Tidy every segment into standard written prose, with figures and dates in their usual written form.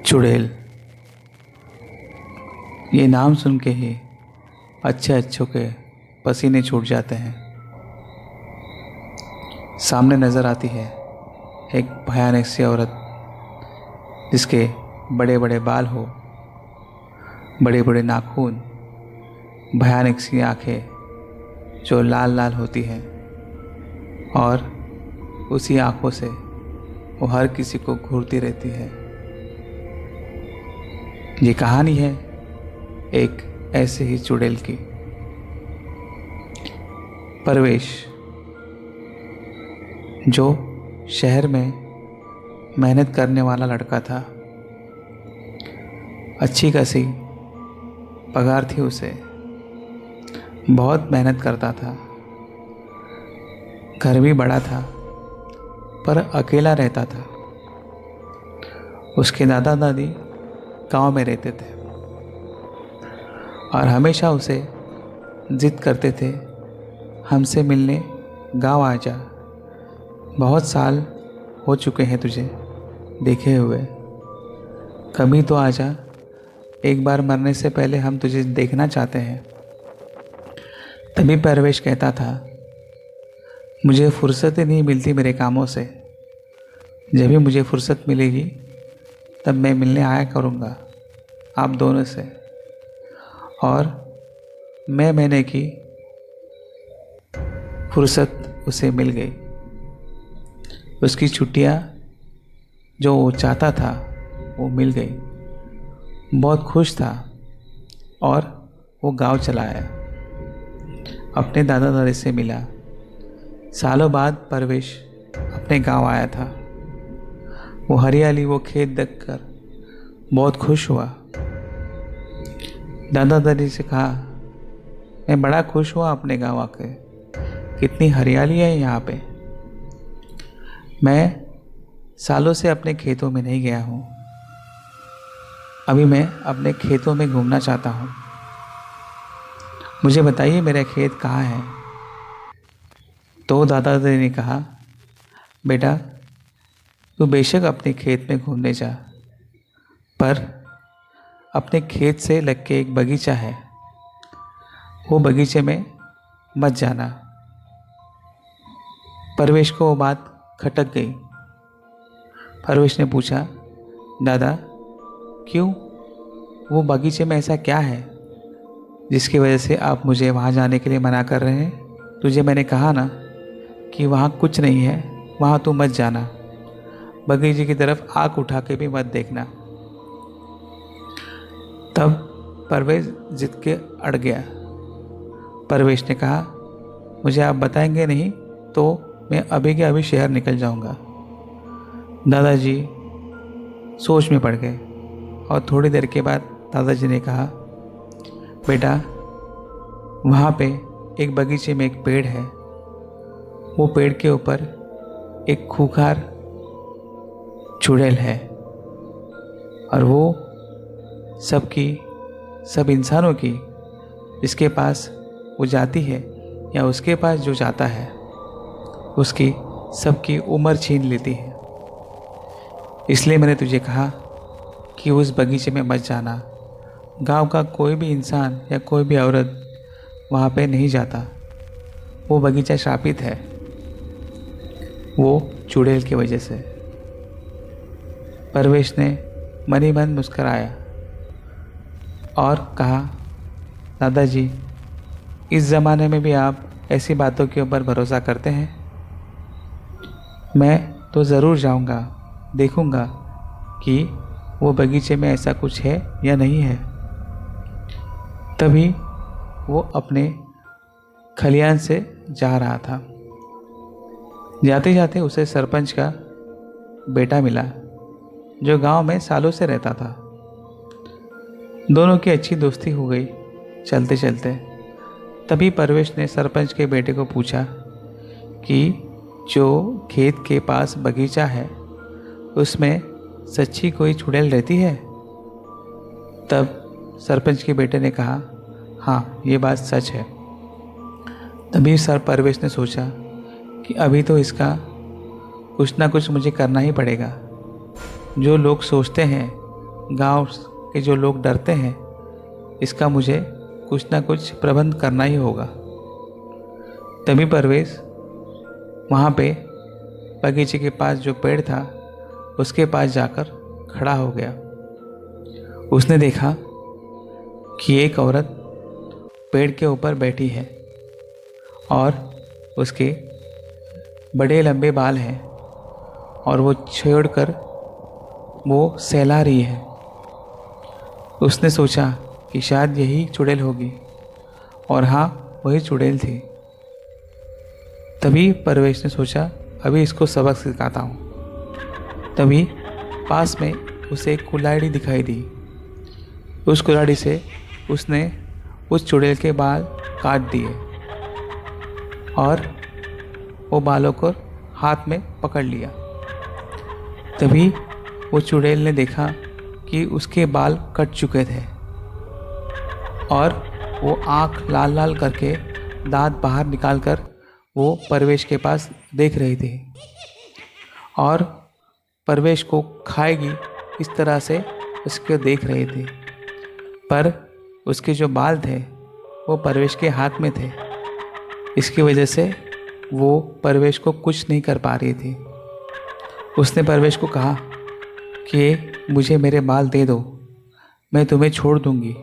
चुड़ैल। ये नाम सुन के ही अच्छे अच्छों के पसीने छूट जाते हैं। सामने नज़र आती है एक भयानक सी औरत जिसके बड़े बड़े बाल हो, बड़े बड़े नाखून, भयानक सी आंखें जो लाल लाल होती हैं और उसी आंखों से वो हर किसी को घूरती रहती है। ये कहानी है एक ऐसे ही चुड़ैल की। परवेश जो शहर में मेहनत करने वाला लड़का था, अच्छी खासी पगार थी उसे, बहुत मेहनत करता था, घर भी बड़ा था पर अकेला रहता था। उसके दादा दादी गांव में रहते थे और हमेशा उसे जिद करते थे, हमसे मिलने गांव आ जा, बहुत साल हो चुके हैं तुझे देखे हुए, कभी तो आ जा, एक बार मरने से पहले हम तुझे देखना चाहते हैं। तभी परवेश कहता था, मुझे फुर्सत ही नहीं मिलती मेरे कामों से, जब भी मुझे फुर्सत मिलेगी तब मैं मिलने आया करूँगा आप दोनों से। और महीने की फुर्सत उसे मिल गई। उसकी छुट्टियाँ जो वो चाहता था वो मिल गई। बहुत खुश था और वो गांव चला आया, अपने दादा दादी से मिला। सालों बाद परवेश अपने गांव आया था। वो हरियाली, वो खेत देखकर बहुत खुश हुआ। दादा दादी से कहा, मैं बड़ा खुश हुआ अपने गांव आके, कितनी हरियाली है यहाँ पे। मैं सालों से अपने खेतों में नहीं गया हूँ, अभी मैं अपने खेतों में घूमना चाहता हूँ। मुझे बताइए मेरा खेत कहाँ है। तो दादा दादी ने कहा, बेटा तू बेशक अपने खेत में घूमने जा, पर अपने खेत से लग के एक बगीचा है, वो बगीचे में मत जाना। परवेश को वो बात खटक गई। परवेश ने पूछा, दादा क्यों, वो बगीचे में ऐसा क्या है जिसकी वजह से आप मुझे वहाँ जाने के लिए मना कर रहे हैं। तुझे मैंने कहा ना कि वहाँ कुछ नहीं है, वहाँ तू मत जाना, बगीचे की तरफ आँख उठा के भी मत देखना। तब परवेश जिद के अड़ गया। परवेश ने कहा, मुझे आप बताएंगे नहीं तो मैं अभी के अभी शहर निकल जाऊंगा। दादाजी सोच में पड़ गए और थोड़ी देर के बाद दादाजी ने कहा, बेटा वहाँ पे एक बगीचे में एक पेड़ है, वो पेड़ के ऊपर एक खूंखार चुड़ैल है और वो सब इंसानों की जिसके पास वो जाती है या उसके पास जो जाता है उसकी सबकी उम्र छीन लेती है। इसलिए मैंने तुझे कहा कि उस बगीचे में मत जाना। गांव का कोई भी इंसान या कोई भी औरत वहाँ पे नहीं जाता। वो बगीचा श्रापित है, वो चुड़ैल की वजह से। परवेश ने मन ही मन मुस्कराया और कहा, दादाजी इस ज़माने में भी आप ऐसी बातों के ऊपर भरोसा करते हैं। मैं तो ज़रूर जाऊंगा, देखूंगा कि वो बगीचे में ऐसा कुछ है या नहीं है। तभी वो अपने खलियान से जा रहा था। जाते जाते उसे सरपंच का बेटा मिला जो गांव में सालों से रहता था। दोनों की अच्छी दोस्ती हो गई चलते चलते। तभी परवेश ने सरपंच के बेटे को पूछा कि जो खेत के पास बगीचा है उसमें सच्ची कोई चुड़ैल रहती है। तब सरपंच के बेटे ने कहा, हाँ ये बात सच है। तभी सर परवेश ने सोचा कि अभी तो इसका कुछ ना कुछ मुझे करना ही पड़ेगा। जो लोग सोचते हैं गांव के जो लोग डरते हैं, इसका मुझे कुछ ना कुछ प्रबंध करना ही होगा। तभी परवेश वहाँ पे बगीचे के पास जो पेड़ था उसके पास जाकर खड़ा हो गया। उसने देखा कि एक औरत पेड़ के ऊपर बैठी है और उसके बड़े लंबे बाल हैं और वो छोड़कर वो सहला रही है। उसने सोचा कि शायद यही चुड़ैल होगी, और हाँ, वही चुड़ैल थी। तभी परवेश ने सोचा अभी इसको सबक सिखाता हूँ। तभी पास में उसे एक कुल्हाड़ी दिखाई दी। उस कुल्हाड़ी से उसने उस चुड़ैल के बाल काट दिए और वो बालों को हाथ में पकड़ लिया। तभी वो चुड़ैल ने देखा कि उसके बाल कट चुके थे और वो आँख लाल लाल करके दांत बाहर निकालकर वो परवेश के पास देख रही थी और परवेश को खाएगी इस तरह से उसको देख रही थी। पर उसके जो बाल थे वो परवेश के हाथ में थे। इसकी वजह से वो परवेश को कुछ नहीं कर पा रही थी। उसने परवेश को कहा कि मुझे मेरे बाल दे दो, मैं तुम्हें छोड़ दूंगी।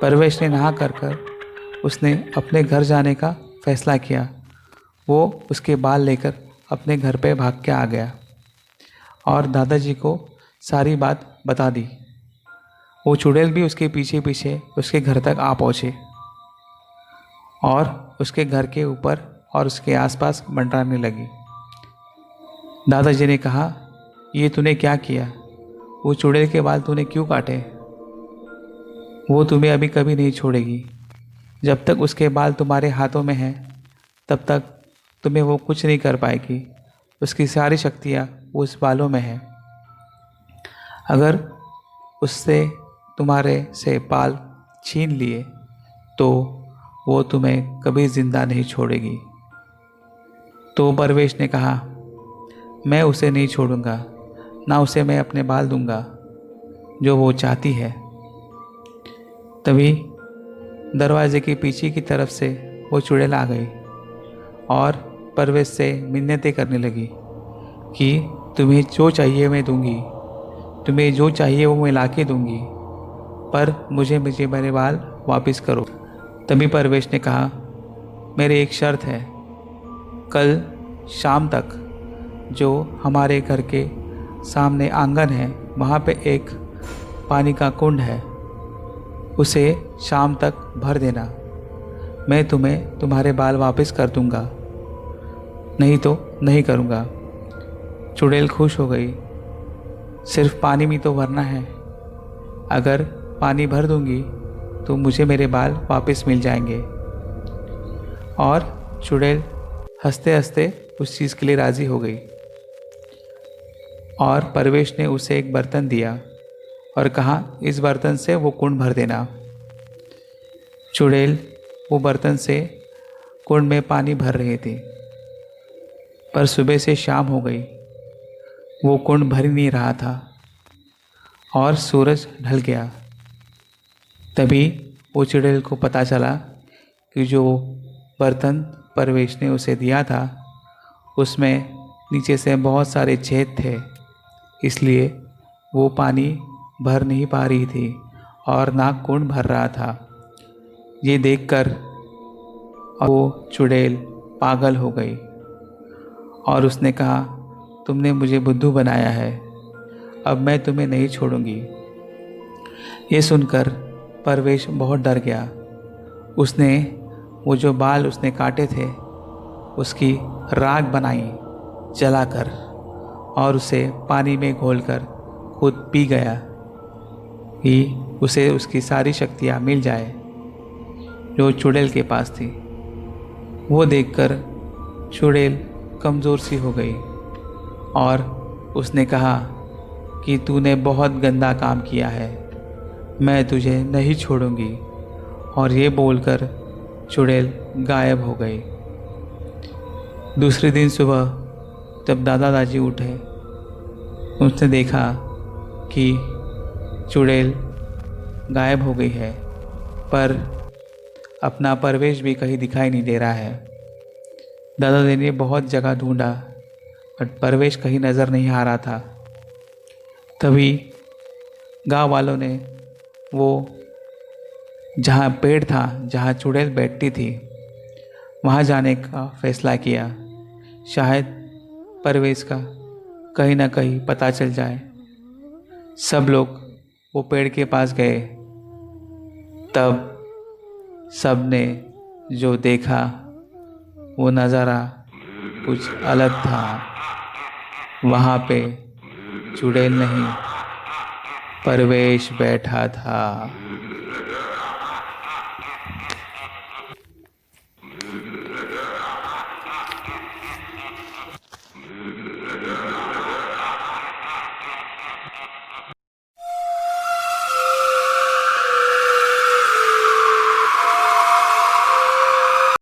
परवेश ने नहा कर उसने अपने घर जाने का फैसला किया। वो उसके बाल लेकर अपने घर पे भाग के आ गया और दादाजी को सारी बात बता दी। वो चुड़ैल भी उसके पीछे पीछे उसके घर तक आ पहुँचे और उसके घर के ऊपर और उसके आसपास मंडराने लगी। दादाजी ने कहा, ये तूने क्या किया? वो चुड़ैल के बाल तूने क्यों काटे? वो तुम्हें अभी कभी नहीं छोड़ेगी। जब तक उसके बाल तुम्हारे हाथों में हैं तब तक तुम्हें वो कुछ नहीं कर पाएगी। उसकी सारी शक्तियाँ उस बालों में हैं। अगर उससे तुम्हारे से बाल छीन लिए तो वो तुम्हें कभी ज़िंदा नहीं छोड़ेगी। तो परवेश ने कहा, मैं उसे नहीं छोड़ूंगा, ना उसे मैं अपने बाल दूंगा जो वो चाहती है। तभी दरवाजे के पीछे की तरफ से वो चुड़ैल आ गई और परवेश से मिन्नतें करने लगी कि तुम्हें जो चाहिए मैं दूंगी, तुम्हें जो चाहिए वो मैं ला के दूंगी, पर मुझे मेरे बाल वापस करो। तभी परवेश ने कहा, मेरी एक शर्त है, कल शाम तक जो हमारे घर के सामने आंगन है वहाँ पे एक पानी का कुंड है, उसे शाम तक भर देना। मैं तुम्हें तुम्हारे बाल वापस कर दूंगा, नहीं तो नहीं करूँगा। चुड़ैल खुश हो गई। सिर्फ पानी में तो भरना है, अगर पानी भर दूंगी तो मुझे मेरे बाल वापस मिल जाएंगे। और चुड़ैल हंसते हंसते उस चीज़ के लिए राज़ी हो गई और परवेश ने उसे एक बर्तन दिया और कहा, इस बर्तन से वो कुंड भर देना। चुड़ैल वो बर्तन से कुंड में पानी भर रही थी, पर सुबह से शाम हो गई, वो कुंड भर ही नहीं रहा था और सूरज ढल गया। तभी वो चुड़ैल को पता चला कि जो बर्तन परवेश ने उसे दिया था उसमें नीचे से बहुत सारे छेद थे, इसलिए वो पानी भर नहीं पा रही थी और ना कुंड भर रहा था। ये देखकर वो चुड़ैल पागल हो गई और उसने कहा, तुमने मुझे बुद्धू बनाया है, अब मैं तुम्हें नहीं छोड़ूंगी। ये सुनकर परवेश बहुत डर गया। उसने वो जो बाल उसने काटे थे उसकी राख बनाई जलाकर और उसे पानी में घोलकर खुद पी गया कि उसे उसकी सारी शक्तियाँ मिल जाए जो चुड़ैल के पास थी। वो देखकर चुड़ैल कमज़ोर सी हो गई और उसने कहा कि तूने बहुत गंदा काम किया है, मैं तुझे नहीं छोड़ूंगी। और ये बोलकर चुड़ैल गायब हो गई। दूसरे दिन सुबह जब दादा दादी उठे, उसने देखा कि चुड़ैल गायब हो गई है, पर अपना परवेश भी कहीं दिखाई नहीं दे रहा है। दादाजी ने बहुत जगह ढूंढा, बट परवेश कहीं नज़र नहीं आ रहा था। तभी गांव वालों ने वो जहाँ पेड़ था, जहाँ चुड़ैल बैठती थी, वहाँ जाने का फैसला किया। शायद परवेश का कहीं ना कहीं पता चल जाए। सब लोग वो पेड़ के पास गए। तब सबने जो देखा वो नज़ारा कुछ अलग था। वहाँ पे चुड़ैल नहीं, परवेश बैठा था।